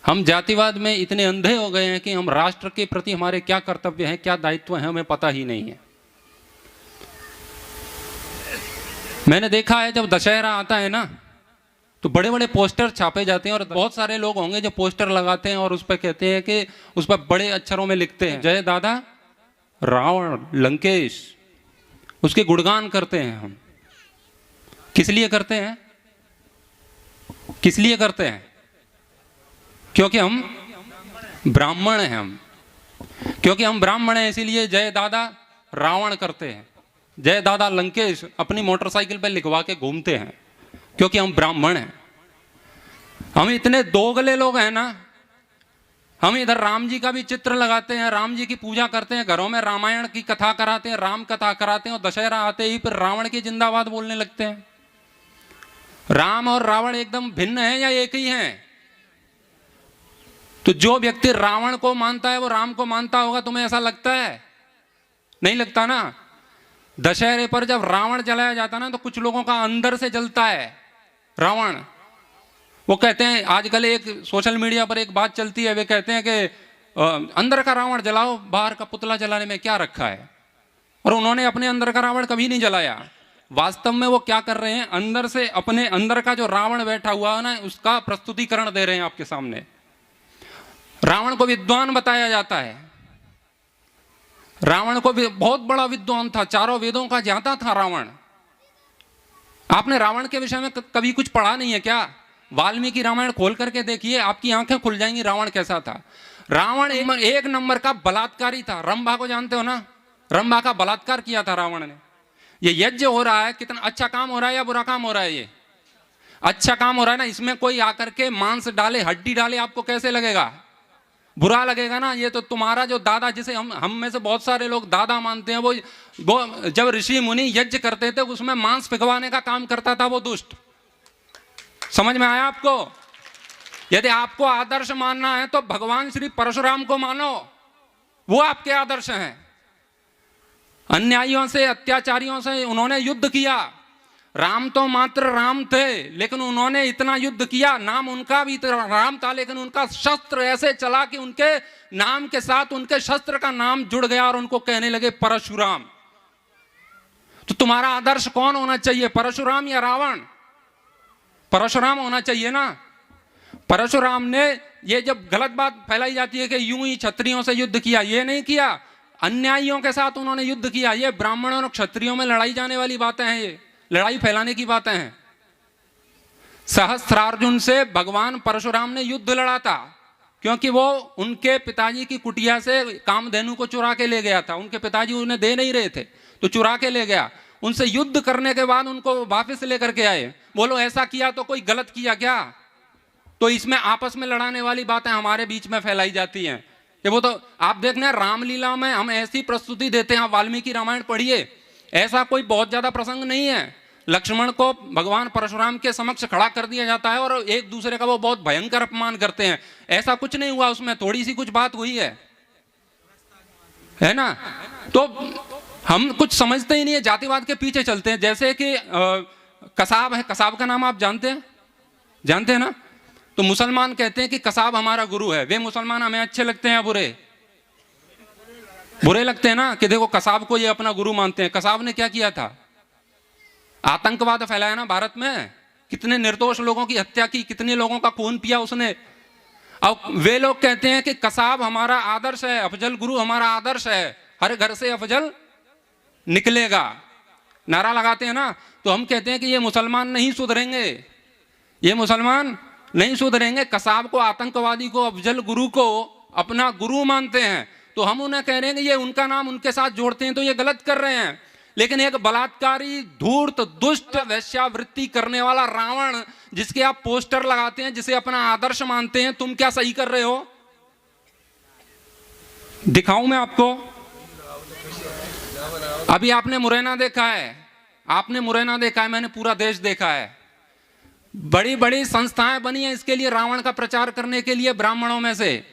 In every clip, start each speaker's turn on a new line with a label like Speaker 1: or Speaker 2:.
Speaker 1: हम जातिवाद में इतने अंधे हो गए हैं कि हम राष्ट्र के प्रति हमारे क्या कर्तव्य हैं, क्या दायित्व हैं, हमें पता ही नहीं है। मैंने देखा है जब दशहरा आता है ना, तो बड़े बड़े पोस्टर छापे जाते हैं और बहुत सारे लोग होंगे जो पोस्टर लगाते हैं और उस पर कहते हैं कि उस पर बड़े अक्षरों में लिखते हैं जय दादा रावण लंकेश, उसके गुणगान करते हैं। हम किस लिए करते हैं? किस लिए करते हैं? क्योंकि हम ब्राह्मण हैं। क्योंकि हम ब्राह्मण हैं इसीलिए जय दादा रावण करते हैं, जय दादा लंकेश अपनी मोटरसाइकिल पर लिखवा के घूमते हैं, क्योंकि हम ब्राह्मण हैं। हम इतने दोगले लोग हैं ना, हम इधर राम जी का भी चित्र लगाते हैं, राम जी की पूजा करते हैं, घरों में रामायण की कथा कराते हैं, राम कथा कराते हैं, और दशहरा आते ही फिर रावण की जिंदाबाद बोलने लगते हैं। राम और रावण एकदम भिन्न है या एक ही हैं? तो जो व्यक्ति रावण को मानता है वो राम को मानता होगा, तुम्हें ऐसा लगता है? नहीं लगता ना। दशहरे पर जब रावण जलाया जाता ना, तो कुछ लोगों का अंदर से जलता है रावण। वो कहते हैं, आजकल एक सोशल मीडिया पर एक बात चलती है, वे कहते हैं कि अंदर का रावण जलाओ, बाहर का पुतला जलाने में क्या रखा है। और उन्होंने अपने अंदर का रावण कभी नहीं जलाया। वास्तव में वो क्या कर रहे हैं, अंदर से अपने अंदर का जो रावण बैठा हुआ है ना, उसका प्रस्तुतिकरण दे रहे हैं आपके सामने। रावण को विद्वान बताया जाता है, रावण को भी बहुत बड़ा विद्वान था, चारों वेदों का ज्ञाता था रावण। आपने रावण के विषय में कभी कुछ पढ़ा नहीं है क्या? वाल्मीकि रामायण खोल करके देखिए, आपकी आंखें खुल जाएंगी रावण कैसा था। रावण एक नंबर का बलात्कारी था। रंभा को जानते हो ना, रंभा का बलात्कार किया था रावण ने। ये यज्ञ हो रहा है, कितना अच्छा काम हो रहा है या बुरा काम हो रहा है? ये अच्छा काम हो रहा है ना। इसमें कोई आकर के मांस डाले, हड्डी डाले, आपको कैसे लगेगा? बुरा लगेगा ना। ये तो तुम्हारा जो दादा, जिसे हम में से बहुत सारे लोग दादा मानते हैं, वो जब ऋषि मुनि यज्ञ करते थे उसमें मांस पिघवाने का काम करता था वो दुष्ट। समझ में आया आपको? यदि आपको आदर्श मानना है तो भगवान श्री परशुराम को मानो, वो आपके आदर्श हैं। अन्यायियों से, अत्याचारियों से उन्होंने युद्ध किया। राम तो मात्र राम थे, लेकिन उन्होंने इतना युद्ध किया। नाम उनका भी राम था, लेकिन उनका शस्त्र ऐसे चला कि उनके नाम के साथ उनके शस्त्र का नाम जुड़ गया और उनको कहने लगे परशुराम। तो तुम्हारा आदर्श कौन होना चाहिए, परशुराम या रावण? परशुराम होना चाहिए ना। परशुराम ने, ये जब गलत बात फैलाई जाती है कि यूं ही क्षत्रियों से युद्ध किया, ये नहीं किया। अन्यायियों के साथ उन्होंने युद्ध किया। ये ब्राह्मणों और क्षत्रियों में लड़ाई जाने वाली बातें हैं, ये लड़ाई फैलाने की बातें हैं। सहस्त्रार्जुन से भगवान परशुराम ने युद्ध लड़ा था, क्योंकि वो उनके पिताजी की कुटिया से कामधेनु को चुरा के ले गया था। उनके पिताजी उन्हें दे नहीं रहे थे, तो चुरा के ले गया। उनसे युद्ध करने के बाद उनको वापस लेकर के आए। बोलो ऐसा किया तो कोई गलत किया क्या? तो इसमें आपस में लड़ाने वाली बातें हमारे बीच में फैलाई जाती हैं। ये वो तो आप देखना, रामलीला में हम ऐसी प्रस्तुति देते हैं। वाल्मीकि रामायण पढ़िए, ऐसा कोई बहुत ज्यादा प्रसंग नहीं है। लक्ष्मण को भगवान परशुराम के समक्ष खड़ा कर दिया जाता है और एक दूसरे का वो बहुत भयंकर अपमान करते हैं। ऐसा कुछ नहीं हुआ, उसमें थोड़ी सी कुछ बात हुई है ना। तो हम कुछ समझते ही नहीं है, जातिवाद के पीछे चलते हैं। जैसे कि कसाब है, कसाब का नाम आप जानते हैं? जानते हैं ना। तो मुसलमान कहते हैं कि कसाब हमारा गुरु है। वे मुसलमान हमें अच्छे लगते हैं या बुरे? बुरे लगते हैं ना, कि देखो कसाब को ये अपना गुरु मानते हैं। कसाब ने क्या किया था? आतंकवाद फैलाया ना भारत में। कितने निर्दोष लोगों की हत्या की, कितने लोगों का खून पिया उसने। अब वे लोग कहते हैं कि कसाब हमारा आदर्श है, अफजल गुरु हमारा आदर्श है, हर घर से अफजल निकलेगा, नारा लगाते हैं ना। तो हम कहते हैं कि ये मुसलमान नहीं सुधरेंगे, ये मुसलमान नहीं सुधरेंगे। कसाब को, आतंकवादी को, अफजल गुरु को अपना गुरु मानते हैं, तो हम उन्हें कह रहे हैं कि ये उनका नाम उनके साथ जोड़ते हैं, तो ये गलत कर रहे हैं। लेकिन एक बलात्कारी, धूर्त, दुष्ट, वेश्यावृत्ति करने वाला रावण, जिसके आप पोस्टर लगाते हैं, जिसे अपना आदर्श मानते हैं, तुम क्या सही कर रहे हो? दिखाऊं मैं आपको? अभी आपने मुरैना देखा है, आपने मुरैना देखा है, मैंने पूरा देश देखा है। बड़ी बड़ी संस्थाएं बनी हैं इसके लिए, रावण का प्रचार करने के लिए। ब्राह्मणों में से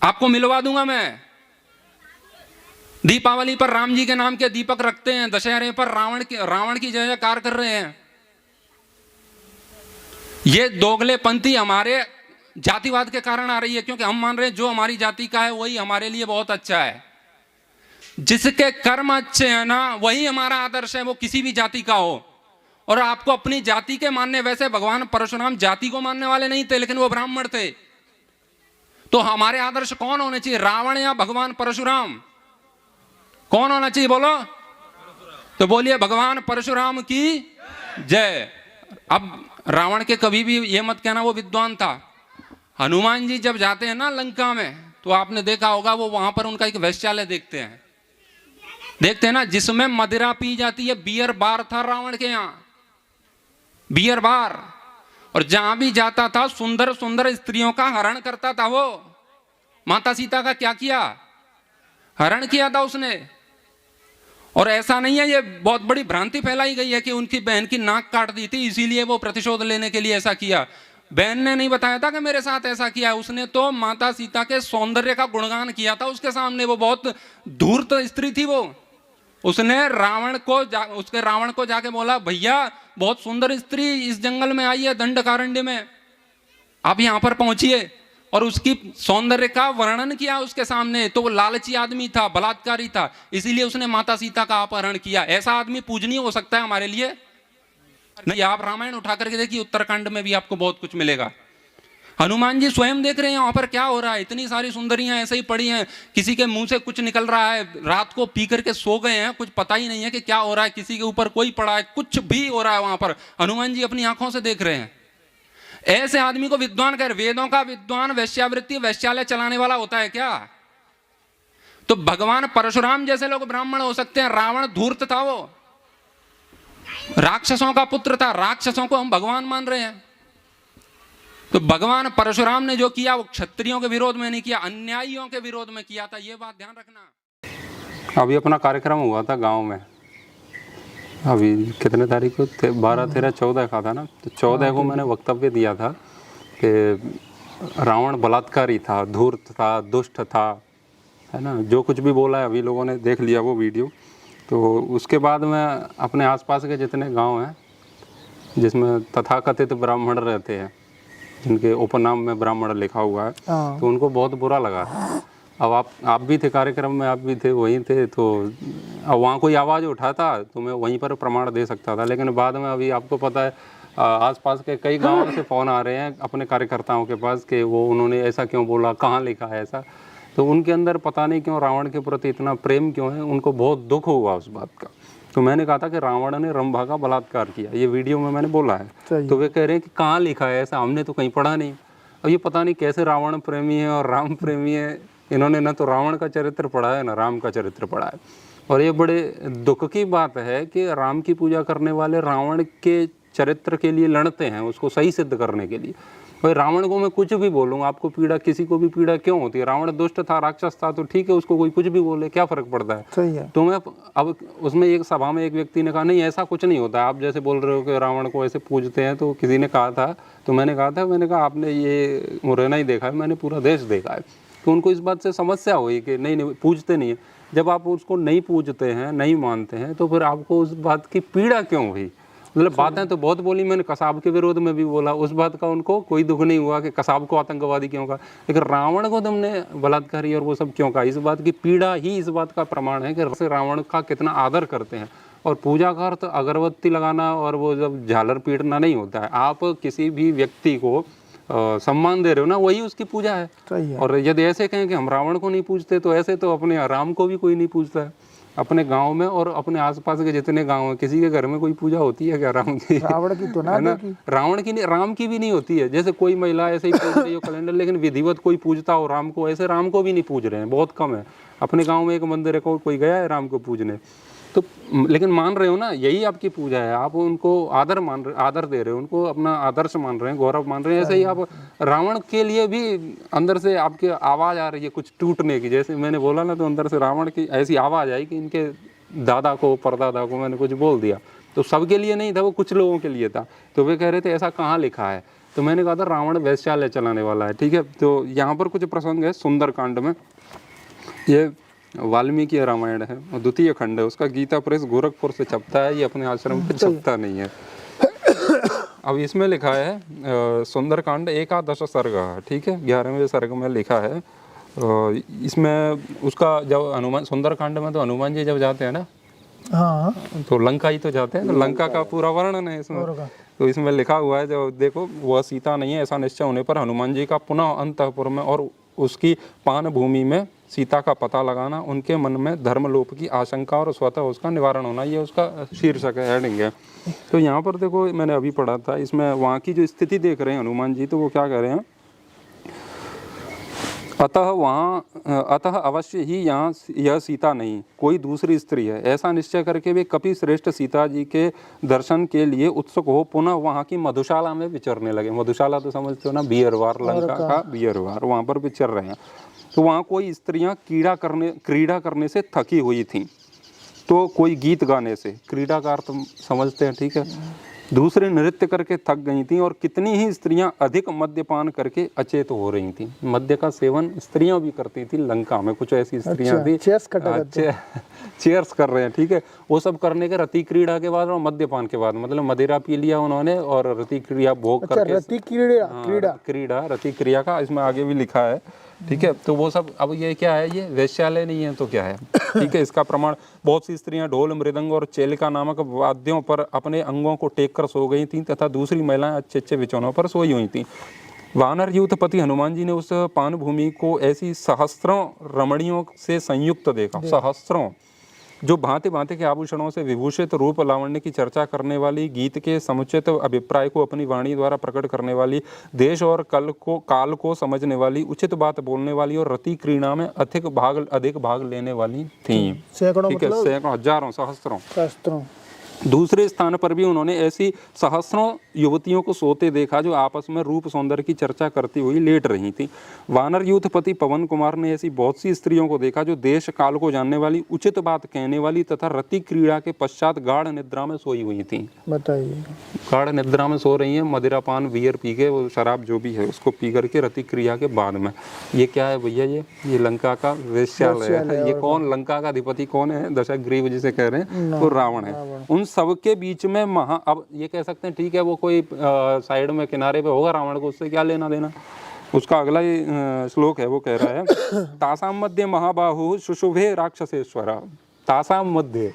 Speaker 1: आपको मिलवा दूंगा मैं। दीपावली पर राम जी के नाम के दीपक रखते हैं, दशहरे पर रावण की जय जयकार कर रहे हैं। ये दोगलेपंथी हमारे जातिवाद के कारण आ रही है, क्योंकि हम मान रहे हैं जो हमारी जाति का है वही हमारे लिए बहुत अच्छा है, जिसके कर्म अच्छे हैं ना वही हमारा आदर्श है, वो किसी भी जाति का हो। और आपको अपनी जाति के मानने, वैसे भगवान परशुराम जाति को मानने वाले नहीं थे, लेकिन वो ब्राह्मण थे। तो हमारे आदर्श कौन होने चाहिए, रावण या भगवान परशुराम? कौन होना चाहिए बोलो? तो बोलिए भगवान परशुराम की जय। अब रावण के कभी भी ये मत कहना वो विद्वान था। हनुमान जी जब जाते हैं ना लंका में, तो आपने देखा होगा वो वहां पर उनका एक वैश्यालय देखते हैं ना, जिसमें मदिरा पी जाती है। बियर बार था रावण के यहाँ, बियर बार। और जहां भी जाता था सुंदर सुंदर स्त्रियों का हरण करता था वो। माता सीता का क्या किया? हरण किया था उसने। और ऐसा नहीं है, ये बहुत बड़ी भ्रांति फैलाई गई है कि उनकी बहन की नाक काट दी थी इसीलिए वो प्रतिशोध लेने के लिए ऐसा किया। बहन ने नहीं बताया था कि मेरे साथ ऐसा किया है, उसने तो माता सीता के सौंदर्य का गुणगान किया था उसके सामने। वो बहुत धूर्त स्त्री थी वो। उसने रावण को जाके बोला, भैया बहुत सुंदर स्त्री इस जंगल में आई है दंडकारण्य में, आप यहां पर पहुंचिए। और उसकी सौंदर्य का वर्णन किया उसके सामने। तो वो लालची आदमी था, बलात्कारी था, इसीलिए उसने माता सीता का अपहरण किया। ऐसा आदमी पूजनीय हो सकता है हमारे लिए? नहीं। आप रामायण उठा करके देखिए, उत्तराखंड में भी आपको बहुत कुछ मिलेगा। हनुमान जी स्वयं देख रहे हैं वहां पर क्या हो रहा है। इतनी सारी सुंदरियां ऐसे ही पड़ी हैं, किसी के मुंह से कुछ निकल रहा है, रात को पी करके सो गए हैं, कुछ पता ही नहीं है कि क्या हो रहा है, किसी के ऊपर कोई पड़ा है, कुछ भी हो रहा है वहां पर। हनुमान जी अपनी आंखों से देख रहे हैं। ऐसे आदमी को विद्वान कह, वेदों का विद्वान वैश्यावृत्ति वैश्यालय चलाने वाला होता है क्या? तो भगवान परशुराम जैसे लोग ब्राह्मण हो सकते हैं। रावण धूर्त था, वो राक्षसों का पुत्र था, राक्षसों को हम भगवान मान रहे हैं। तो भगवान परशुराम ने जो किया वो क्षत्रियों के विरोध में नहीं किया, अन्यायियों के विरोध में किया था, ये बात ध्यान रखना।
Speaker 2: अभी अपना कार्यक्रम हुआ था गांव में, अभी कितने तारीख को थे, 12, 13, 14 का था ना। तो 14 को मैंने वक्तव्य दिया था कि रावण बलात्कारी था, धूर्त था, दुष्ट था, है ना। जो कुछ भी बोला है अभी लोगों ने देख लिया वो वीडियो। तो उसके बाद मैं अपने आसपास के जितने गांव हैं जिसमें तथाकथित ब्राह्मण रहते हैं, जिनके उपनाम में ब्राह्मण लिखा हुआ है, तो उनको बहुत बुरा लगा। अब आप भी थे कार्यक्रम में, आप भी थे, वहीं थे। तो अब वहाँ कोई आवाज़ उठाता तो मैं वहीं पर प्रमाण दे सकता था, लेकिन बाद में अभी आपको पता है आसपास के कई गांवों से फ़ोन आ रहे हैं अपने कार्यकर्ताओं के पास कि वो उन्होंने ऐसा क्यों बोला, कहाँ लिखा है ऐसा। तो उनके अंदर पता नहीं क्यों रावण के प्रति इतना प्रेम क्यों है, उनको बहुत दुख हुआ उस बात का। तो मैंने कहा था कि रावण ने रंभा का बलात्कार किया, ये वीडियो में मैंने बोला है। तो वे कह रहे हैं कि कहाँ लिखा है ऐसा, हमने तो कहीं पढ़ा नहीं। अब ये पता नहीं कैसे रावण प्रेमी है और राम प्रेमी है, इन्होंने ना तो रावण का चरित्र पढ़ा है ना राम का चरित्र पढ़ा है। और ये बड़े दुख की बात है कि राम की पूजा करने वाले रावण के चरित्र के लिए लड़ते हैं, उसको सही सिद्ध करने के लिए। भाई रावण को मैं कुछ भी बोलूँ, आपको पीड़ा, किसी को भी पीड़ा क्यों होती है? रावण दुष्ट था, राक्षस था, तो ठीक है, उसको कोई कुछ भी बोले, क्या फर्क पड़ता है?
Speaker 3: सही है।
Speaker 2: तो मैं अब उसमें एक सभा में एक व्यक्ति ने कहा नहीं ऐसा कुछ नहीं होता, आप जैसे बोल रहे हो कि रावण को ऐसे पूजते हैं। तो किसी ने कहा था, तो मैंने कहा आपने ये मुरैना ही देखा है, मैंने पूरा देश देखा है। तो उनको इस बात से समस्या हुई कि नहीं पूजते नहीं है। जब आप उसको नहीं पूजते हैं, नहीं मानते हैं, तो फिर आपको उस बात की पीड़ा क्यों हुई? मतलब बातें तो बहुत बोली मैंने, कसाब के विरोध में भी बोला, उस बात का उनको कोई दुख नहीं हुआ कि कसाब को आतंकवादी क्यों कहा, लेकिन रावण को तुमने बलात्कारी और वो सब क्यों कहा। इस बात की पीड़ा ही इस बात का प्रमाण है कि रावण का कितना आदर करते हैं। और पूजा का अर्थ अगरबत्ती लगाना और वो जब झालर पीटना नहीं होता है। आप किसी भी व्यक्ति को सम्मान दे रहे हो ना, वही उसकी पूजा है।
Speaker 3: सही है।
Speaker 2: और यदि ऐसे कहें कि हम रावण को नहीं पूजते, तो ऐसे तो अपने राम को भी कोई नहीं पूजता है अपने गांव में और अपने आसपास के जितने गांव हैं। किसी के घर में कोई पूजा होती है क्या राम की?
Speaker 3: रावण की तो ना,
Speaker 2: रावण की नहीं, राम की भी नहीं होती है। जैसे कोई महिला ऐसे ही पूज रही हो कैलेंडर, लेकिन विधिवत कोई पूजता हो राम को, ऐसे राम को भी नहीं पूज रहे हैं, बहुत कम है। अपने गाँव में एक मंदिर है, कोई गया है राम को पूजने? तो लेकिन मान रहे हो ना, यही आपकी पूजा है। आप उनको आदर आदर दे रहे हो, उनको अपना आदर्श मान रहे हैं, गौरव मान रहे हैं। ऐसे ही आप रावण के लिए भी अंदर से आपकी आवाज़ आ रही है कुछ टूटने की। जैसे मैंने बोला ना, तो अंदर से रावण की ऐसी आवाज़ आई कि इनके दादा को, परदादा को मैंने कुछ बोल दिया। तो सबके लिए नहीं था, वो कुछ लोगों के लिए था। तो वे कह रहे थे ऐसा कहाँ लिखा है? तो मैंने कहा था रावण वैश्यालय चलाने वाला है, ठीक है। तो यहाँ पर कुछ प्रसंग है सुंदरकांड में। ये वाल्मीकि रामायण है और द्वितीय खंड है, उसका गीता प्रेस गोरखपुर से छपता है, ये अपने आश्रम पे छपता नहीं है। अब इसमें लिखा है सुंदरकांड एकादश सर्ग, ठीक है, 11वें सर्ग में लिखा है। इसमें उसका जब हनुमान, सुंदरकांड में तो हनुमान जी जब जाते हैं ना,
Speaker 3: हाँ
Speaker 2: तो लंका ही तो जाते हैं, तो लंका का पूरा वर्णन है इसमें। तो इसमें लिखा हुआ है, जो देखो वह सीता नहीं है ऐसा निश्चय होने पर हनुमान जी का पुनः अंतःपुर में और उसकी पान भूमि में सीता का पता लगाना, उनके मन में धर्मलोप की आशंका और स्वतः उसका निवारण होना, ये उसका शीर्षक है, हेडिंग है। तो यहाँ पर देखो मैंने अभी पढ़ा था, इसमें वहाँ की जो स्थिति देख रहे हैं हनुमान जी, तो वो क्या कह रहे हैं, अतः अवश्य ही यहाँ यह सीता नहीं कोई दूसरी स्त्री है, ऐसा निश्चय करके वे कपि श्रेष्ठ सीता जी के दर्शन के लिए उत्सुक हो पुनः वहाँ की मधुशाला में विचरने लगे। मधुशाला तो समझते हो ना, बियरवार, लंका का बियरवार, वहाँ पर विचर रहे हैं। तो वहाँ कोई स्त्रियाँ क्रीड़ा करने से थकी हुई थीं, तो कोई गीत गाने से, क्रीड़ा का अर्थ समझते हैं, ठीक है, दूसरे नृत्य करके थक गई थीं, और कितनी ही स्त्रियां अधिक मद्यपान करके अचेत हो रही थीं। मद्य का सेवन स्त्रियां भी करती थी लंका में, कुछ ऐसी स्त्रियां थी चेयर्स कर रहे हैं, ठीक है, वो सब करने के रति क्रीड़ा के बाद और मद्यपान के बाद, मतलब मदिरा पी लिया उन्होंने और रति क्रिया भोग करके, रति क्रिया का इसमें आगे भी लिखा है, ठीक है। तो वो सब, अब ये क्या है, ये वेश्यालय नहीं है तो क्या है, ठीक है। इसका प्रमाण बहुत सी स्त्रियां ढोल, मृदंग और चेलिका नामक वाद्यों पर अपने अंगों को टेक कर सो गई थीं, तथा दूसरी महिलाएं अच्छे अच्छे बिछौनों पर सोई हुई थीं। वानर यूथपति हनुमान जी ने उस पान भूमि को ऐसी सहस्त्रों रमणियों से संयुक्त देखा, सहस्त्रों, जो भांति भांति के आभूषणों से विभूषित, रूप लावण्य की चर्चा करने वाली, गीत के समुचित अभिप्राय को अपनी वाणी द्वारा प्रकट करने वाली, देश और काल को समझने वाली, उचित बात बोलने वाली और रति क्रीड़ा में अधिक भाग लेने वाली थीं।
Speaker 3: सैकड़ों,
Speaker 2: ठीक है, सैकड़ों, हजारों, सहस्त्रों। दूसरे स्थान पर भी उन्होंने ऐसी सहस्रों युवतियों को सोते देखा जो आपस में रूप सौंदर्य की चर्चा करती हुई लेट रही थी। वानर यूथपति पवन कुमार ने ऐसी बहुत सी स्त्रियों को देखा जो देश काल को जानने वाली, उचित बात कहने वाली तथा रति क्रीड़ा के पश्चात गाढ़ निद्रा में सोई हुई थी। बताइए, गाढ़ निद्रा में सो रही है, मदिरा पान बियर पी के, वो शराब जो भी है उसको पी करके रति क्रिया के बाद में। ये क्या है भैया, ये लंका का वेश्यालय है। ये कौन, लंका का अधिपति कौन है, दशग्रीव जिसे कह रहे हैं, वो रावण है। उन सबके बीच में अब ये कह सकते हैं, ठीक है, वो कोई साइड में किनारे पे होगा रावण को, उससे क्या लेना देना। उसका अगला श्लोक है, वो कह रहा है, तासाम मध्य महाबाहु शुशुभे राक्षसेश्वर, तासाम मध्य,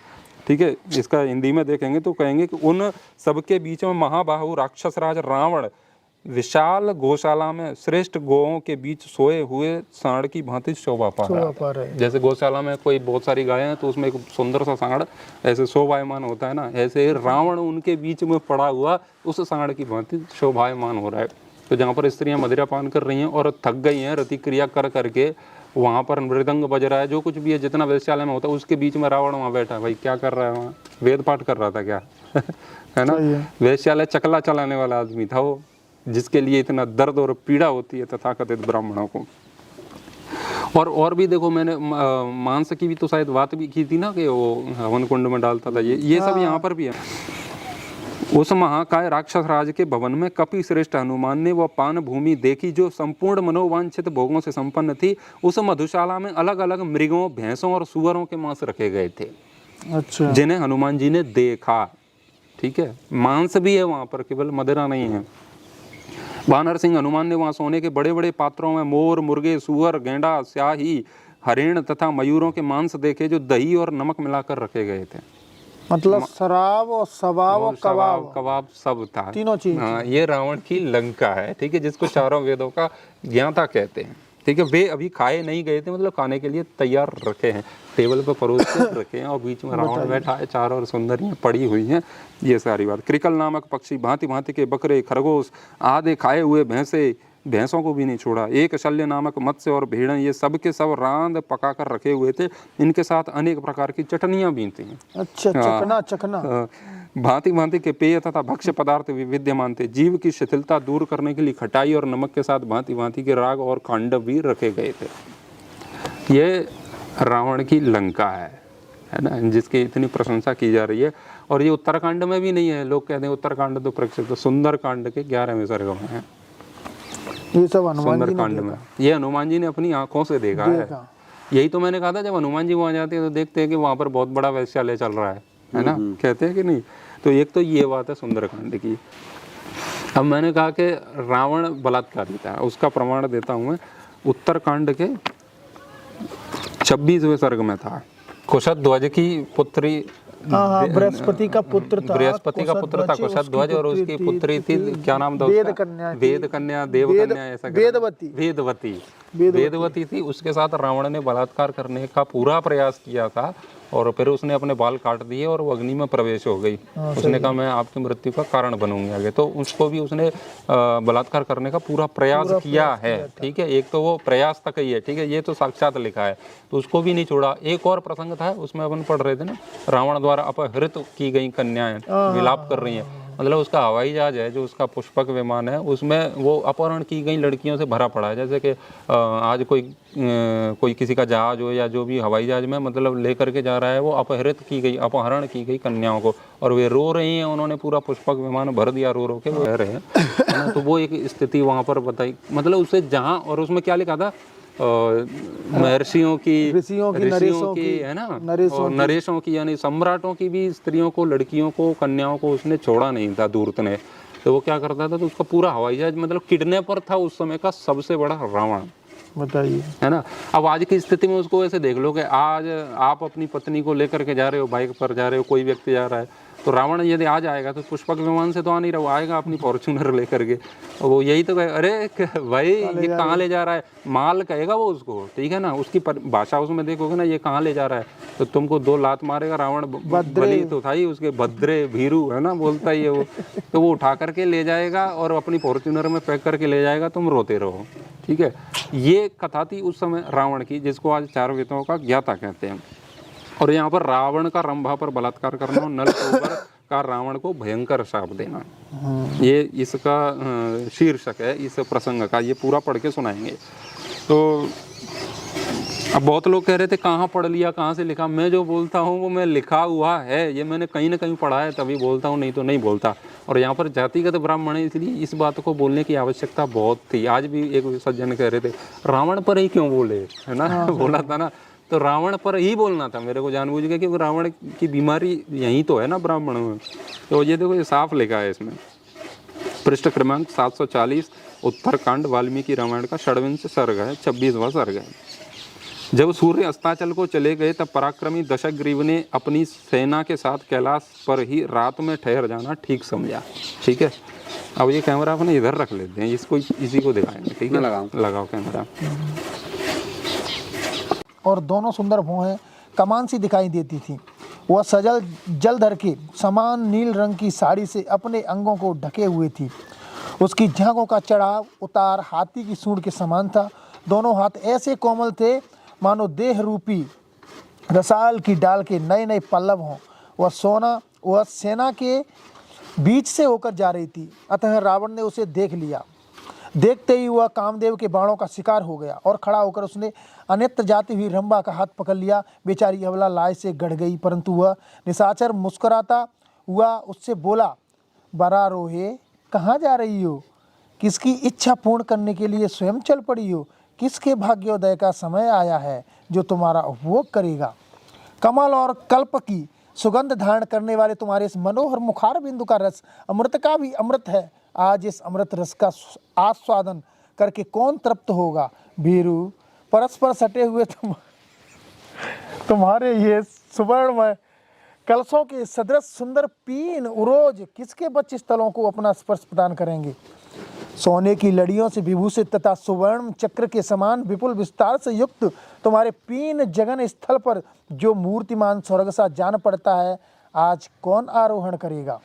Speaker 2: ठीक है, इसका हिंदी में देखेंगे तो कहेंगे कि उन सबके बीच में महाबाहु राक्षस राज रावण विशाल गौशाला में श्रेष्ठ गौओं के बीच सोए हुए सांड की भांति शोभा पा रहा है। जैसे गौशाला में कोई बहुत सारी गायें हैं तो उसमें एक सुंदर सा सांड ऐसे शोभायमान होता है ना, ऐसे रावण उनके बीच में पड़ा हुआ उस सांड की भांति शोभायमान हो रहा है। तो जहाँ पर स्त्रियां मदिरा पान कर रही हैं और थक गई हैं रति क्रिया कर करके, वहाँ पर मृदंग बज रहा है, जो कुछ भी है, जितना वेश्यालय में होता है, उसके बीच में रावण वहाँ बैठा है। भाई क्या कर रहा है वहाँ, वेद पाठ कर रहा था क्या है ना। वेश्यालय चकला चलाने वाला आदमी था वो, जिसके लिए इतना दर्द और पीड़ा होती है तथाकथित ब्राह्मणों को। और भी देखो, मैंने मांस की भी तो शायद बात भी की थी ना, कि वो हवन कुंड में डालता था, ये सब यहाँ पर भी है। उस महाकाय राक्षस राज के भवन में कपि श्रेष्ठ हनुमान ने वह पान भूमि देखी जो संपूर्ण मनोवांछित भोगों से संपन्न थी। उस मधुशाला में अलग अलग मृगों, भैंसों और सुअरों के मांस रखे गए थे, अच्छा, जिन्हें हनुमान जी ने देखा। ठीक है, मांस भी है वहाँ पर, केवल मदिरा नहीं है। वानर सिंह हनुमान ने वहाँ सोने के बड़े बड़े पात्रों में मोर, मुर्गे, सुअर, गेंडा, स्याही, हरिण तथा मयूरों के मांस देखे जो दही और नमक मिलाकर रखे गए थे। मतलब शराब और शबाब और कबाब सब था, तीनों चीज। हाँ, ये रावण की लंका है, ठीक है, जिसको चारों वेदों का ज्ञाता कहते हैं। ठीक है, वे अभी खाए नहीं गए थे, मतलब खाने के लिए तैयार रखे हैं, टेबल पर परोस के रखे हैं, और बीच में रावण बैठा है, चारों ओर सुंदरियां पड़ी हुई हैं। ये सारी बात। क्रिकल नामक पक्षी, भांति भांति के बकरे, खरगोश आदि खाए हुए भैंसों को भी नहीं छोड़ा। एक शल्य नामक मत्स्य और भेड़ें, ये सब के सब रांद पका कर रखे हुए थे। इनके साथ अनेक प्रकार की चटनियां भी थी। अच्छा, चखना भांति भांति के पेय तथा भक्ष्य पदार्थ विद्यमान थे। जीव की शिथिलता दूर करने के लिए खटाई और नमक के साथ भांति भांति के राग और खांडव भी रखे गए थे। ये रावण की लंका है ना, जिसकी इतनी प्रशंसा की जा रही है। और ये उत्तराखंड में भी नहीं है। लोग कहते हैं उत्तराखंड तो प्रक्षिप्त, सुंदरकांड के 11वें सर्ग में है ये सब। सुंदरकांड में ये हनुमान जी ने अपनी आंखों से देखा है। यही तो मैंने कहा था, जब हनुमान जी वहाँ जाते हैं तो देखते हैं कि वहाँ पर बहुत बड़ा वैश्यालय चल रहा है ना, कहते हैं कि नहीं। तो एक तो ये बात है सुंदरकांड की। अब मैंने कहा कि रावण बलात्कारी था, उसका प्रमाण देता हूँ मैं। उत्तरकांड के 26वें सर्ग में था। कुशध्वज की पुत्री,
Speaker 3: हाँ, बृहस्पति का पुत्र था,
Speaker 2: बृहस्पति का पुत्र था कुशध्वज, और उसकी पुत्री थी, क्या नाम था
Speaker 3: वेद
Speaker 2: उसका?
Speaker 3: कन्या थी।
Speaker 2: वेद कन्या, देव कन्या, ऐसा करके।
Speaker 3: वेदवती।
Speaker 2: वेदवती थी। उसके साथ रावण ने बलात्कार करने का पूरा प्रयास किया था, और फिर उसने अपने बाल काट दिए और वो अग्नि में प्रवेश हो गई। उसने कहा मैं आपकी मृत्यु का कारण बनूंगी आगे। तो उसको भी उसने बलात्कार करने का पूरा प्रयास किया है, ठीक है। एक तो वो प्रयास तक ही है, ठीक है, ये तो साक्षात लिखा है, तो उसको भी नहीं छोड़ा। एक और प्रसंग था, उसमें अपन पढ़ रहे थे ना, रावण द्वारा अपहृत की गई कन्याएं विलाप कर रही हैं। मतलब उसका हवाई जहाज है, जो उसका पुष्पक विमान है, उसमें वो अपहरण की गई लड़कियों से भरा पड़ा है। जैसे कि आज कोई किसी का जहाज हो या जो भी हवाई जहाज में मतलब लेकर के जा रहा है, वो अपहरण की गई कन्याओं को, और वे रो रही हैं। उन्होंने पूरा पुष्पक विमान भर दिया, रो रो के वो रह रहे हैं, है ना। तो वो एक स्थिति वहाँ पर बताई, मतलब उसे जहाँ, और उसमें क्या लिखा था, महर्षियों की, ऋषियों की, है ना, और नरेशों की, यानी सम्राटों की भी स्त्रियों को, लड़कियों को, कन्याओं को उसने छोड़ा नहीं था धूर्त ने। तो वो क्या करता था, तो उसका पूरा हवाई जहाज मतलब किडनैपर था उस समय का सबसे बड़ा रावण,
Speaker 3: बताइए,
Speaker 2: है ना। अब आज की स्थिति में उसको ऐसे देख लो कि आज आप अपनी पत्नी को लेकर के जा रहे हो, बाइक पर जा रहे हो, कोई व्यक्ति जा रहा है, तो रावण यदि आ जाएगा तो पुष्पक विमान से तो आ नहीं रहा, वो आएगा अपनी फॉर्च्यूनर लेकर के, और वो यही तो कहे, अरे भाई ये कहाँ ले जा रहा है, माल कहेगा वो उसको, ठीक है ना। उसकी भाषा उसमें देखोगे ना, ये कहाँ ले जा रहा है, तो तुमको 2 लात मारेगा। रावण बलि तो था ही उसके, भद्रे भीरू, है ना, बोलता ही है वो। तो वो उठा करके ले जाएगा और अपनी फॉर्च्यूनर में पैक करके ले जाएगा, तुम रोते रहो, ठीक है। ये कथा थी उस समय रावण की, जिसको आज 4 वेदों का ज्ञाता कहते हैं। और यहाँ पर रावण का रंभा पर बलात्कार करना और नल का रावण को भयंकर शाप देना, ये इसका शीर्षक है इस प्रसंग का। ये पूरा पढ़ के सुनाएंगे। तो अब बहुत लोग कह रहे थे कहाँ पढ़ लिया, कहाँ से लिखा। मैं जो बोलता हूँ वो मैं लिखा हुआ है, ये मैंने कहीं ना कहीं पढ़ा है, तभी बोलता हूँ, नहीं तो नहीं बोलता। और यहाँ पर जातिगत ब्राह्मण है, इसलिए इस बात को बोलने की आवश्यकता बहुत थी। आज भी एक सज्जन कह रहे थे रावण पर ही क्यों बोले, है ना, बोला था ना, तो रावण पर ही बोलना था मेरे को जानबूझ के, कि रावण की बीमारी यहीं तो है ना ब्राह्मण में। तो ये देखो, ये साफ लिखा है इसमें, पृष्ठ क्रमांक 740, उत्तरकांड, वाल्मीकि रामायण का 6वां सर्ग है, 26वां सर्ग है। जब सूर्य अस्ताचल को चले गए, तब पराक्रमी दशग्रीव ने अपनी सेना के साथ कैलाश पर ही रात में ठहर जाना ठीक समझा, ठीक है। अब ये कैमरा अपने इधर रख लेते हैं, इसको इसी को दिखाएंगे, ठीक है। लगाओ कैमरा।
Speaker 3: और दोनों सुंदर भौहें कमान सी दिखाई देती थी। वह सजल जलधर के समान नील रंग की साड़ी से अपने अंगों को ढके हुए थी। उसकी झांकों का चढ़ाव उतार हाथी की सूंड के समान था। दोनों हाथ ऐसे कोमल थे मानो देह रूपी रसाल की डाल के नए नए पल्लव हों। वह सेना के बीच से होकर जा रही थी। अतः रावण ने उसे देख लिया। देखते ही वह कामदेव के बाणों का शिकार हो गया और खड़ा होकर उसने अन्यत्र जाती हुई रंभा का हाथ पकड़ लिया। बेचारी अबला लाज से गड़ गई, परंतु वह निशाचर मुस्कुराता हुआ उससे बोला, बरारोहे, कहाँ जा रही हो? किसकी इच्छा पूर्ण करने के लिए स्वयं चल पड़ी हो? किसके भाग्योदय का समय आया है जो तुम्हारा उपभोग करेगा? कमल और कल्प की सुगंध धारण करने वाले तुम्हारे इस मनोहर मुखार बिंदु का रस अमृत का भी अमृत है। आज इस अमृत रस का आस्वादन करके कौन तृप्त होगा? भीरू, परस्पर सटे हुए तुम्हारे ये सुवर्णमय कलशों के सदृश सुंदर पीन उरोज किसके बच्चे स्थलों को अपना स्पर्श प्रदान करेंगे? सोने की लड़ियों से विभूषित तथा सुवर्ण चक्र के समान विपुल विस्तार से युक्त तुम्हारे पीन जगन स्थल पर जो मूर्तिमान स्वर्ग सा जान पड़ता है, आज कौन आरोहण करेगा?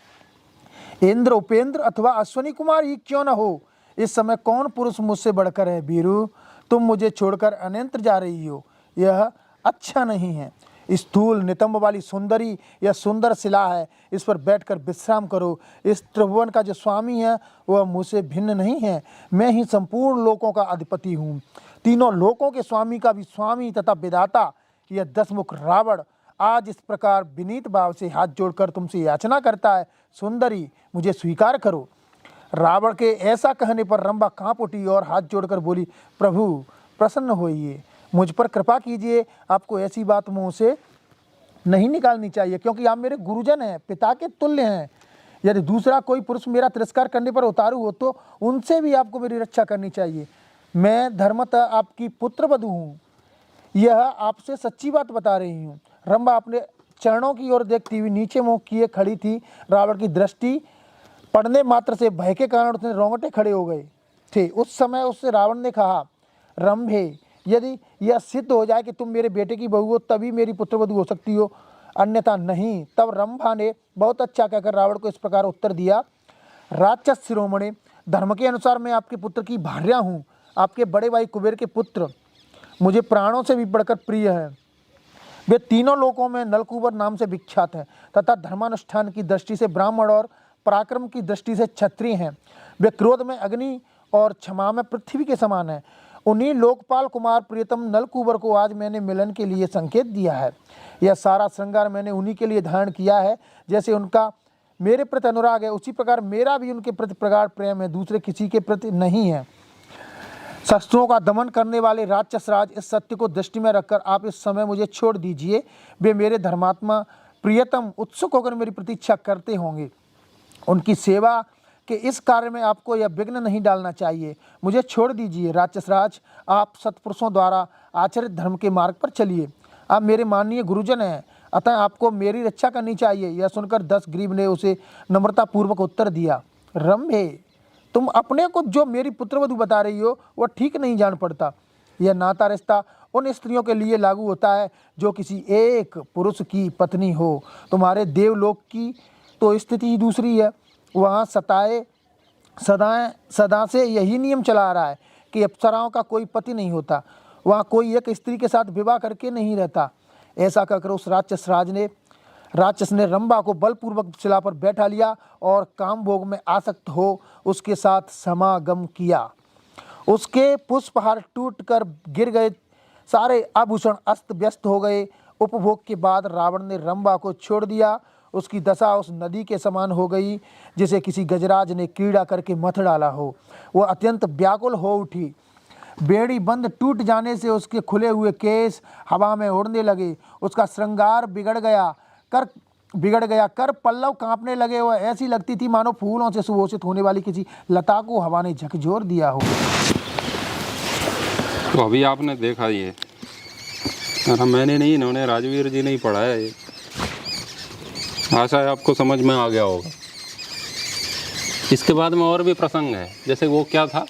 Speaker 3: इंद्र, उपेंद्र अथवा अश्वनी कुमार ही क्यों न हो, इस समय कौन पुरुष मुझसे बढ़कर है? वीरू, तुम मुझे छोड़कर अन्यत्र जा रही हो, यह अच्छा नहीं है। स्थूल नितंब वाली सुंदरी यह सुंदर शिला है, इस पर बैठकर विश्राम करो। इस त्रिभुवन का जो स्वामी है वह मुझसे भिन्न नहीं है। मैं ही संपूर्ण लोकों का अधिपति हूँ, तीनों लोकों के स्वामी का भी स्वामी तथा विधाता। यह 10 मुख रावण आज इस प्रकार विनीत भाव से हाथ जोड़कर तुमसे याचना करता है, सुंदरी मुझे स्वीकार करो। रावण के ऐसा कहने पर रंभा कांप उठी और हाथ जोड़कर बोली, प्रभु प्रसन्न होइए, मुझ पर कृपा कीजिए। आपको ऐसी बात मुंह से नहीं निकालनी चाहिए, क्योंकि आप मेरे गुरुजन हैं, पिता के तुल्य हैं। यदि दूसरा कोई पुरुष मेरा तिरस्कार करने पर उतारू हो तो उनसे भी आपको मेरी रक्षा करनी चाहिए। मैं धर्मतः आपकी पुत्रवधू हूँ, यह आपसे सच्ची बात बता रही हूँ। रंभा अपने चरणों की ओर देखती हुई नीचे मुँह किए खड़ी थी। रावण की दृष्टि पड़ने मात्र से भय के कारण उसने रोंगटे खड़े हो गए थे। उस समय उससे रावण ने कहा, रंभे, यदि यह सिद्ध हो जाए कि तुम मेरे बेटे की बहू हो तभी मेरी पुत्रवधू हो सकती हो, अन्यथा नहीं। तब रंभा ने बहुत अच्छा कहकर रावण को इस प्रकार उत्तर दिया, राक्षस शिरोमणि, धर्म के अनुसार मैं आपके पुत्र की भार्या हूँ। आपके बड़े भाई कुबेर के पुत्र मुझे प्राणों से भी बढ़कर प्रिय है। वे तीनों लोकों में नलकूबर नाम से विख्यात हैं तथा धर्मानुष्ठान की दृष्टि से ब्राह्मण और पराक्रम की दृष्टि से क्षत्रिय हैं। वे क्रोध में अग्नि और क्षमा में पृथ्वी के समान हैं। उन्हीं लोकपाल कुमार प्रियतम नलकूबर को आज मैंने मिलन के लिए संकेत दिया है। यह सारा श्रृंगार मैंने उन्हीं के लिए धारण किया है। जैसे उनका मेरे प्रति अनुराग है उसी प्रकार मेरा भी उनके प्रति प्रगाढ़ प्रेम है, दूसरे किसी के प्रति नहीं है। शस्त्रों का दमन करने वाले राक्षस राज, इस सत्य को दृष्टि में रखकर आप इस समय मुझे छोड़ दीजिए। वे मेरे धर्मात्मा प्रियतम उत्सुक होकर मेरी प्रतीक्षा करते होंगे। उनकी सेवा के इस कार्य में आपको यह विघ्न नहीं डालना चाहिए। मुझे छोड़ दीजिए राक्षस राज, आप सत्पुरुषों द्वारा आचरित धर्म के मार्ग पर चलिए। आप मेरे माननीय गुरुजन हैं, अतः आपको मेरी रक्षा करनी चाहिए। यह सुनकर दशग्रीव ने उसे नम्रतापूर्वक उत्तर दिया, रंभे, तुम अपने को जो मेरी पुत्रवधू बता रही हो वह ठीक नहीं जान पड़ता। यह नाता रिश्ता उन स्त्रियों के लिए लागू होता है जो किसी एक पुरुष की पत्नी हो। तुम्हारे देवलोक की तो स्थिति ही दूसरी है। वहाँ सदा से यही नियम चला आ रहा है कि अप्सराओं का कोई पति नहीं होता। वहाँ कोई एक स्त्री के साथ विवाह करके नहीं रहता। ऐसा कहकर उस राक्षस ने रंभा को बलपूर्वक शिला पर बैठा लिया और काम भोग में आसक्त हो उसके साथ समागम किया। उसके पुष्पहार टूटकर गिर गए, सारे आभूषण अस्त व्यस्त हो गए। उपभोग के बाद रावण ने रंभा को छोड़ दिया। उसकी दशा उस नदी के समान हो गई जिसे किसी गजराज ने क्रीड़ा करके मथ डाला हो। वह अत्यंत व्याकुल हो उठी। बेड़ी बंद टूट जाने से उसके खुले हुए केस हवा में उड़ने लगे। उसका श्रृंगार बिगड़ गया, कर पल्लव कांपने लगे। वह ऐसी लगती थी मानो फूलों से सुभूषित होने वाली किसी लता को हवा ने झकझोर दिया हो।
Speaker 2: तो अभी आपने देखा ये, मैंने नहीं, इन्होंने राजवीर जी ने ही पढ़ा है ये। आशा है आपको समझ में आ गया होगा। इसके बाद में और भी प्रसंग है, जैसे वो क्या था,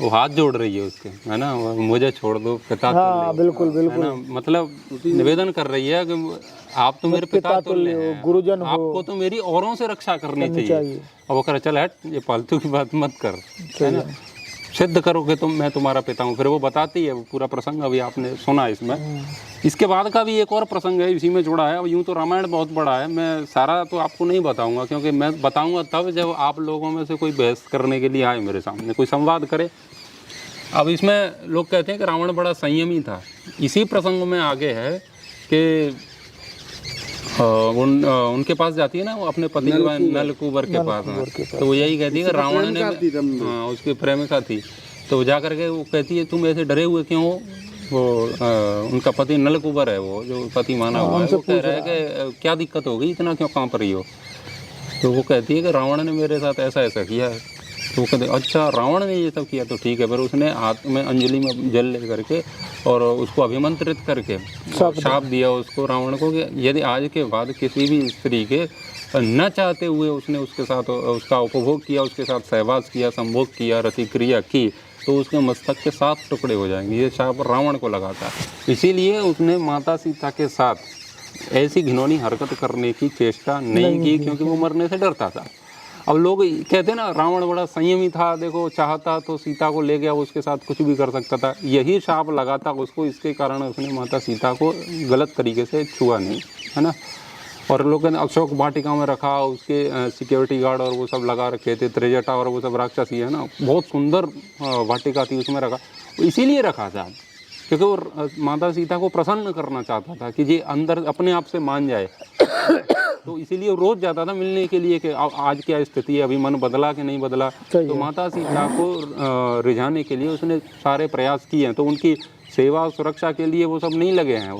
Speaker 2: वो हाथ जोड़ रही है उसके, है ना, मुझे छोड़ दो पिता
Speaker 3: हाँ, बिल्कुल
Speaker 2: है ना, मतलब निवेदन कर रही है कि आप तो मेरे पिता तुल्य हो,
Speaker 3: गुरुजन हो,
Speaker 2: आपको तो मेरी औरों से रक्षा करनी चाहिए। अब वो कह चल हट, ये फालतू की बात मत कर, है ना, सिद्ध करो कि मैं तुम्हारा पिता हूँ। फिर वो बताती है, वो पूरा प्रसंग अभी आपने सुना इसमें। इसके बाद का भी एक और प्रसंग है, इसी में जुड़ा है। अब यूँ तो रामायण बहुत बड़ा है, मैं सारा तो आपको नहीं बताऊंगा, क्योंकि मैं बताऊंगा तब जब आप लोगों में से कोई बहस करने के लिए आए मेरे सामने, कोई संवाद करे। अब इसमें लोग कहते हैं कि रावण बड़ा संयमी था। इसी प्रसंग में आगे है कि उनके पास जाती है ना, वो अपने पति नलकूबर के पास, तो वो यही कहती है कि रावण ने, उसकी प्रेमिका थी, तो जा करके वो कहती है तुम ऐसे डरे हुए क्यों हो। वो उनका पति नलकूबर है, वो जो पति माना हुआ है, वो कह रहा है कि क्या दिक्कत हो गई, इतना क्यों कांप रही हो। तो वो कहती है कि रावण ने मेरे साथ ऐसा ऐसा किया है। तो वो कहते अच्छा, रावण ने ये सब किया, तो ठीक है। फिर उसने हाथ में अंजलि में जल ले करके और उसको अभिमंत्रित करके शाप दिया उसको, रावण को, कि यदि आज के बाद किसी भी स्त्री के न चाहते हुए उसने उसके साथ उसका उपभोग किया, उसके साथ सहवास किया, संभोग किया, रतिक्रिया की, तो उसके मस्तक के 7 टुकड़े हो जाएंगे। ये शाप रावण को लगा था। इसीलिए उसने माता सीता के साथ ऐसी घिनौनी हरकत करने की चेष्टा नहीं की, क्योंकि वो मरने से डरता था। अब लोग कहते हैं ना रावण बड़ा संयमी था, देखो चाहता तो सीता को ले गया, वो उसके साथ कुछ भी कर सकता था। यही शाप लगा था उसको, इसके कारण उसने माता सीता को गलत तरीके से छुआ नहीं, है ना। और लोग अशोक वाटिका में रखा, उसके सिक्योरिटी गार्ड और वो सब लगा रखे थे, त्रिजटा और वो सब राक्षसी, है ना, बहुत सुंदर वाटिका थी, उसमें रखा। इसीलिए रखा था क्योंकि वो माता सीता को प्रसन्न करना चाहता था कि ये अंदर अपने आप से मान जाए। तो इसीलिए रोज जाता था मिलने के लिए कि आज क्या स्थिति है, अभी मन बदला कि नहीं बदला। तो माता सीता को रिझाने के लिए उसने सारे प्रयास किए हैं। तो उनकी सेवा और सुरक्षा के लिए वो सब नहीं लगे हैं,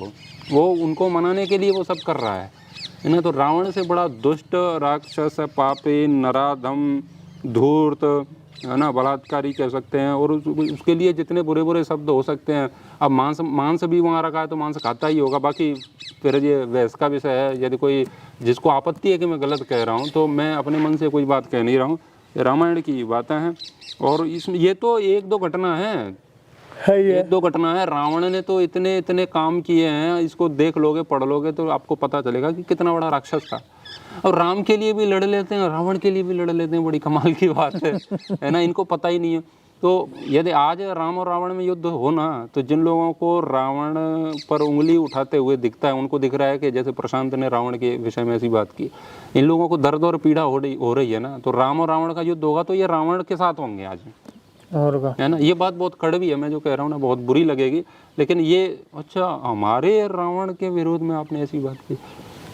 Speaker 2: वो उनको मनाने के लिए वो सब कर रहा है। है ना। तो रावण से बड़ा दुष्ट राक्षस, पापी, नराधम, धूर्त, है ना, बलात्कारी कह सकते हैं, और उसके लिए जितने बुरे बुरे शब्द हो सकते हैं। अब मांस भी वहाँ रखा है तो मांस खाता ही होगा। बाकी फिर ये बहस का विषय है, यदि कोई जिसको आपत्ति है कि मैं गलत कह रहा हूँ तो मैं अपने मन से कोई बात कह नहीं रहा हूँ, रामायण की बातें हैं। और इसमें ये तो एक दो घटना है, एक दो घटना है। रावण ने तो इतने इतने काम किए हैं, इसको देख लोगे, पढ़ लोगे तो आपको पता चलेगा कि कितना बड़ा राक्षस था। और राम के लिए भी लड़ लेते हैं, रावण के लिए भी लड़ लेते हैं, बड़ी कमाल की बात है ना। इनको पता ही नहीं है। तो यदि आज राम और रावण में युद्ध हो ना, तो जिन लोगों को रावण पर उंगली उठाते हुए दिखता है, उनको दिख रहा है कि जैसे प्रशांत ने रावण के विषय में ऐसी बात की, इन लोगों को दर्द और पीड़ा हो रही है ना। तो राम और रावण का युद्ध होगा तो ये रावण के साथ होंगे आज,
Speaker 3: और
Speaker 2: है ना। ये बात बहुत कड़वी है, मैं जो कह रहा हूँ ना, बहुत बुरी लगेगी, लेकिन ये अच्छा हमारे रावण के विरोध में आपने ऐसी बात की।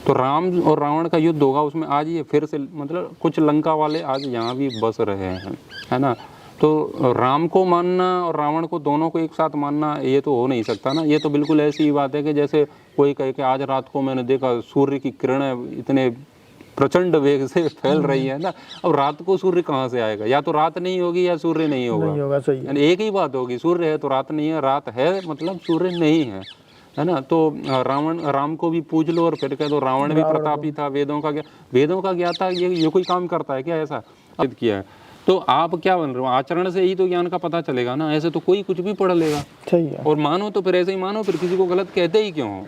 Speaker 2: तो राम और रावण का युद्ध होगा, उसमें आज ये फिर से मतलब कुछ लंका वाले आज यहाँ भी बस रहे हैं, है ना। तो राम को मानना और रावण को, दोनों को एक साथ मानना, ये तो हो नहीं सकता ना। ये तो बिल्कुल ऐसी ही बात है कि जैसे कोई कहे कि आज रात को मैंने देखा सूर्य की किरणें इतने प्रचंड वेग से फैल रही है ना। अब रात को सूर्य कहाँ से आएगा? या तो रात नहीं होगी या सूर्य नहीं होगा,
Speaker 3: सही
Speaker 2: यानी एक ही बात होगी, सूर्य है तो रात नहीं है, रात है मतलब सूर्य नहीं है ना। तो राम को भी पूज लो और फिर कह दो रावण भी प्रतापी था, वेदों का ज्ञाता, ये कोई काम करता है क्या ऐसा किया है? तो आप क्या बन रहे हो? आचरण से ही तो ज्ञान का पता चलेगा ना, ऐसे तो कोई कुछ भी पढ़ लेगा।
Speaker 3: सही है।
Speaker 2: और मानो तो फिर ऐसे ही मानो, फिर किसी को गलत कहते ही क्यों हो,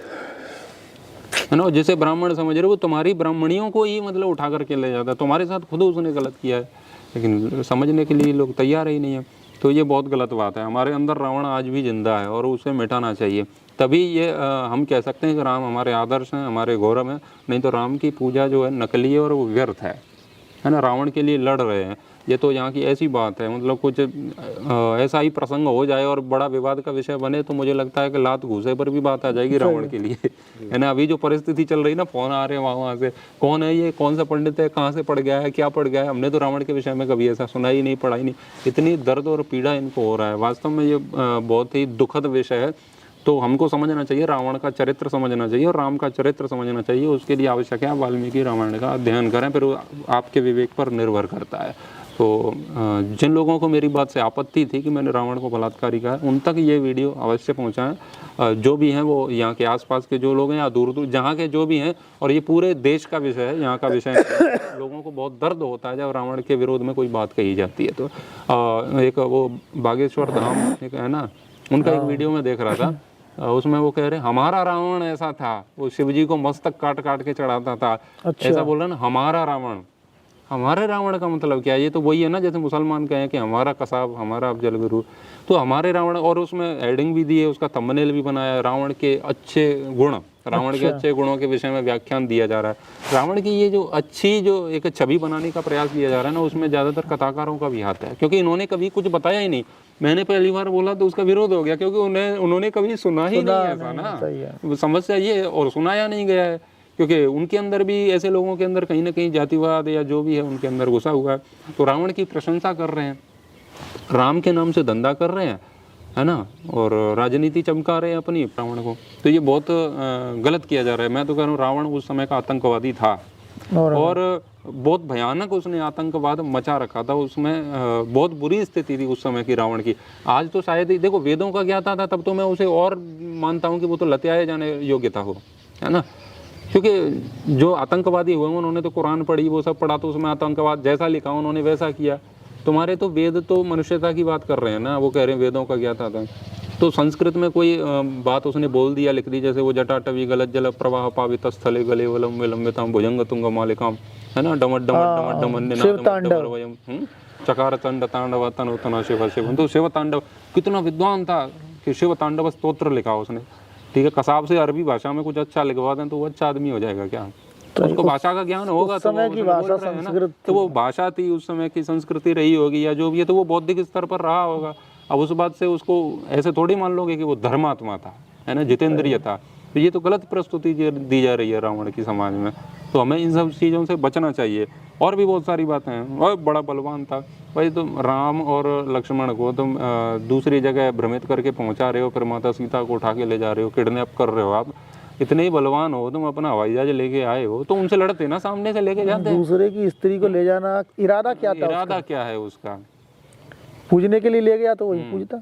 Speaker 2: है ना। जैसे ब्राह्मण समझ रहे हो, वो तुम्हारी ब्राह्मणियों को ही मतलब उठा करके ले जाता है, तुम्हारे साथ खुद उसने गलत किया है, लेकिन समझने के लिए लोग तैयार ही नहीं है। तो ये बहुत गलत बात है। हमारे अंदर रावण आज भी जिंदा है और उसे मिटाना चाहिए, तभी ये हम कह सकते हैं कि राम हमारे आदर्श हैं, हमारे गौरव हैं। नहीं तो राम की पूजा जो है नकली है और वो व्यर्थ है ना। रावण के लिए लड़ रहे हैं, ये तो यहाँ की ऐसी बात है, मतलब कुछ ऐसा ही प्रसंग हो जाए और बड़ा विवाद का विषय बने तो मुझे लगता है कि लात घूसे पर भी बात आ जाएगी रावण के लिए, है ना। अभी जो परिस्थिति चल रही ना, फोन आ रहे हैं वहाँ से, कौन है ये, कौन सा पंडित है, कहाँ से पढ़ गया है, क्या पढ़ गया है, हमने तो रावण के विषय में कभी ऐसा सुना ही नहीं, पढ़ा ही नहीं। इतनी दर्द और पीड़ा इनको हो रहा है, वास्तव में ये बहुत ही दुखद विषय है। तो हमको समझना चाहिए, रावण का चरित्र समझना चाहिए और राम का चरित्र समझना चाहिए। उसके लिए आवश्यक है आप वाल्मीकि रामायण का अध्ययन करें, फिर आपके विवेक पर निर्भर करता है। तो जिन लोगों को मेरी बात से आपत्ति थी कि मैंने रावण को बलात्कारी कहा, उन तक ये वीडियो अवश्य पहुंचाएं। जो भी हैं वो यहाँ के आसपास के जो लोग हैं या दूर दूर जहाँ के जो भी हैं, और ये पूरे देश का विषय है, यहाँ का विषय है। लोगों को बहुत दर्द होता है जब रावण के विरोध में कोई बात कही जाती है। तो एक वो बागेश्वर धाम एक है ना, उनका एक वीडियो में देख रहा था, उसमें वो कह रहे हमारा रावण ऐसा था, वो शिव जी को मस्तक काट काट के चढ़ाता था। अच्छा। ऐसा बोल रहे ना, हमारा रावण। हमारे रावण का मतलब क्या है? ये तो वही है ना जैसे मुसलमान कहें कि हमारा कसाब, हमारा अफजल गुरु। तो हमारे रावण, और उसमें एडिंग भी दी है, उसका थंबनेल भी बनाया, रावण के अच्छे गुण, रावण के अच्छे गुणों के विषय में व्याख्यान दिया जा रहा है। रावण की ये जो अच्छी जो एक छवि बनाने का प्रयास किया जा रहा है ना, उसमें ज़्यादातर कथाकारों का भी हाथ है, क्योंकि इन्होंने कभी कुछ बताया ही नहीं। मैंने पहली बार बोला तो उसका विरोध हो गया, क्योंकि उन्होंने कभी सुना ही नहीं ऐसा ना, समस्या ये, और सुनाया नहीं गया है, क्योंकि उनके अंदर भी, ऐसे लोगों के अंदर कहीं ना कहीं जातिवाद या जो भी है उनके अंदर घुसा हुआ है। तो रावण की प्रशंसा कर रहे हैं, राम के नाम से धंधा कर रहे हैं, है ना, और राजनीति चमका रहे हैं अपनी रावण को। तो ये बहुत गलत किया जा रहा है। मैं तो कह रहा हूँ रावण उस समय का आतंकवादी था और बहुत भयानक उसने आतंकवाद मचा रखा था। उसमें बहुत बुरी स्थिति थी उस समय की रावण की। आज तो शायद ही देखो, वेदों का ज्ञाता था तब तो मैं उसे और मानता हूँ कि वो तो लत्याए जाने योग्यता हो, है ना, क्योंकि जो आतंकवादी हुए उन्होंने तो कुरान पढ़ी, वो सब पढ़ा, तो उसमें आतंकवाद जैसा लिखा उन्होंने वैसा किया। तुम्हारे तो वेद तो मनुष्यता की बात कर रहे हैं ना, वो कह रहे हैं वेदों का ज्ञाता था। तो संस्कृत में कोई बात उसने बोल दिया, लिख दी, जैसे वो जटाटवी गलत जल प्रवाह पावित स्थले गले वलम विलंबिताम भुजंग तुंग मालिकाम, है ना, डमट डमट डमन चकार चंड तांडव तनु तना शिव शिव। तो शिव तांडव कितना विद्वान था कि शिव तांडव स्तोत्र लिखा उसने, ठीक है। कसाब से अरबी भाषा में कुछ अच्छा लिखवा दें तो वो अच्छा आदमी हो जाएगा क्या? तो उसको भाषा का ज्ञान होगा, तो वो भाषा संस्कृत, तो वो भाषा थी उस समय की, संस्कृति रही होगी या जो भी है, तो वो बौद्धिक स्तर पर रहा होगा। अब उस बात से उसको ऐसे थोड़ी मान लोगे कि वो धर्मात्मा था, है ना, जितेंद्रिय था। तो ये तो गलत प्रस्तुति दी जा रही है रावण की समाज में। तो हमें इन सब चीज़ों से बचना चाहिए। और भी बहुत सारी बातें हैं। और बड़ा बलवान था भाई, तुम राम और लक्ष्मण को तुम दूसरी जगह भ्रमित करके पहुंचा रहे हो, फिर माता सीता को उठा के ले जा रहे हो, किडनैप कर रहे हो आप, इतने ही बलवान हो, तुम अपना हवाई जहाज लेके आए हो, तो उनसे लड़ते ना, सामने से लेके जाते।
Speaker 3: दूसरे की स्त्री को ले जाना, इरादा क्या था?
Speaker 2: इरादा क्या है उसका?
Speaker 3: पूजने के लिए ले गया तो वही पूजता,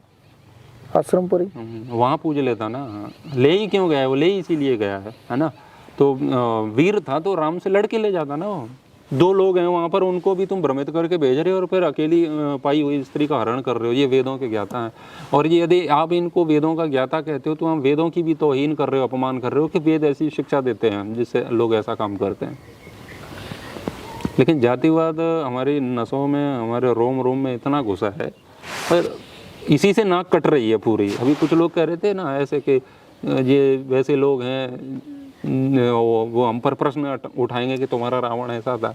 Speaker 3: आश्रम पर ही।
Speaker 2: वहाँ पूज लेता ना, ले ही क्यों गया है वो? ले ही इसीलिए गया है ना। तो वीर था तो राम से लड़के ले जाता ना वो। 2 लोग हैं वहाँ पर, उनको भी तुम भ्रमित करके भेज रहे हो और फिर अकेली पाई हुई स्त्री का हरण कर रहे हो। ये वेदों के ज्ञाता हैं, और ये यदि आप इनको वेदों का ज्ञाता कहते हो तो हम वेदों की भी तौहीन कर रहे हो, अपमान कर रहे हो कि वेद ऐसी शिक्षा देते हैं जिससे लोग ऐसा काम करते हैं। लेकिन जातिवाद हमारी नसों में, हमारे रोम रोम में इतना घुसा है, पर इसी से नाक कट रही है पूरी। अभी कुछ लोग कह रहे थे ना ऐसे कि ये वैसे लोग हैं, वो हम पर प्रश्न उठाएंगे कि तुम्हारा रावण ऐसा था।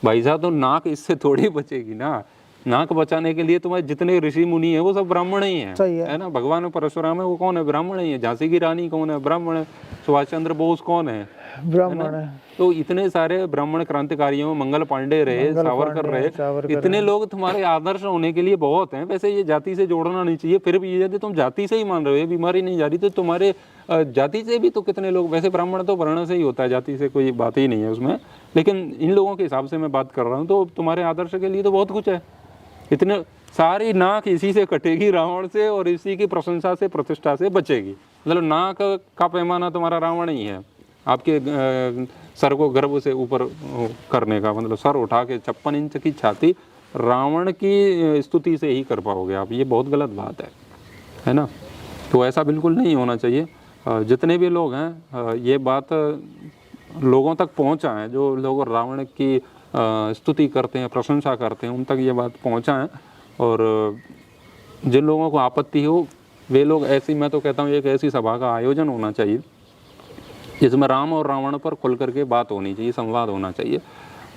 Speaker 2: भाई साहब, तो नाक इससे थोड़ी बचेगी ना। नाक बचाने के लिए तुम्हारे जितने ऋषि मुनि है वो सब ब्राह्मण ही हैं, है ना। भगवान परशुराम है, वो कौन है? ब्राह्मण ही है। झांसी की रानी कौन है? ब्राह्मण है। सुभाष चंद्र बोस कौन है?
Speaker 3: ब्राह्मण है।
Speaker 2: तो इतने सारे ब्राह्मण क्रांतिकारियों, मंगल पांडे रहे, सावरकर रहे, इतने लोग तुम्हारे आदर्श होने के लिए बहुत हैं। वैसे ये जाति से जोड़ना नहीं चाहिए, फिर भी यदि तुम जाति से ही मान रहे हो, ये बीमारी नहीं जा रही, तो तुम्हारे जाति से भी तो कितने लोग, वैसे ब्राह्मण तो वर्ण से ही होता है, जाति से कोई बात ही नहीं है उसमें, लेकिन इन लोगों के हिसाब से मैं बात कर रहा हूँ, तो तुम्हारे आदर्श के लिए तो बहुत कुछ है। इतने सारी नाक इसी से कटेगी, रावण से, और इसी की प्रशंसा से, प्रतिष्ठा से बचेगी। मतलब नाक का पैमाना तुम्हारा रावण ही है। आपके सर को गर्भ से ऊपर करने का मतलब, सर उठा के 56 इंच की छाती रावण की स्तुति से ही कर पाओगे आप। ये बहुत गलत बात है ना। तो ऐसा बिल्कुल नहीं होना चाहिए। जितने भी लोग हैं, ये बात लोगों तक पहुंचा है, जो लोग रावण की स्तुति करते हैं, प्रशंसा करते हैं, उन तक ये बात पहुंचा है। और जिन लोगों को आपत्ति हो, वे लोग ऐसी, मैं तो कहता हूँ एक ऐसी सभा का आयोजन होना चाहिए जिसमें राम और रावण पर खुल करके बात होनी चाहिए, संवाद होना चाहिए।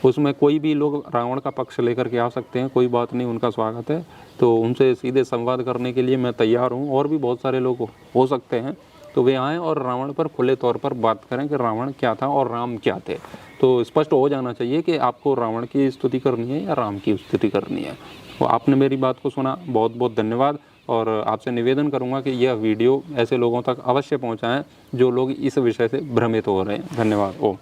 Speaker 2: उसमें कोई भी लोग रावण का पक्ष लेकर के आ सकते हैं, कोई बात नहीं, उनका स्वागत है। तो उनसे सीधे संवाद करने के लिए मैं तैयार हूँ, और भी बहुत सारे लोग हो सकते हैं, तो वे आएँ और रावण पर खुले तौर पर बात करें कि रावण क्या था और राम क्या थे। तो स्पष्ट हो जाना चाहिए कि आपको रावण की स्तुति करनी है या राम की स्तुति करनी है। तो आपने मेरी बात को सुना, बहुत बहुत धन्यवाद। और आपसे निवेदन करूंगा कि यह वीडियो ऐसे लोगों तक अवश्य पहुंचाएं जो लोग इस विषय से भ्रमित हो रहे हैं। धन्यवाद। ओम।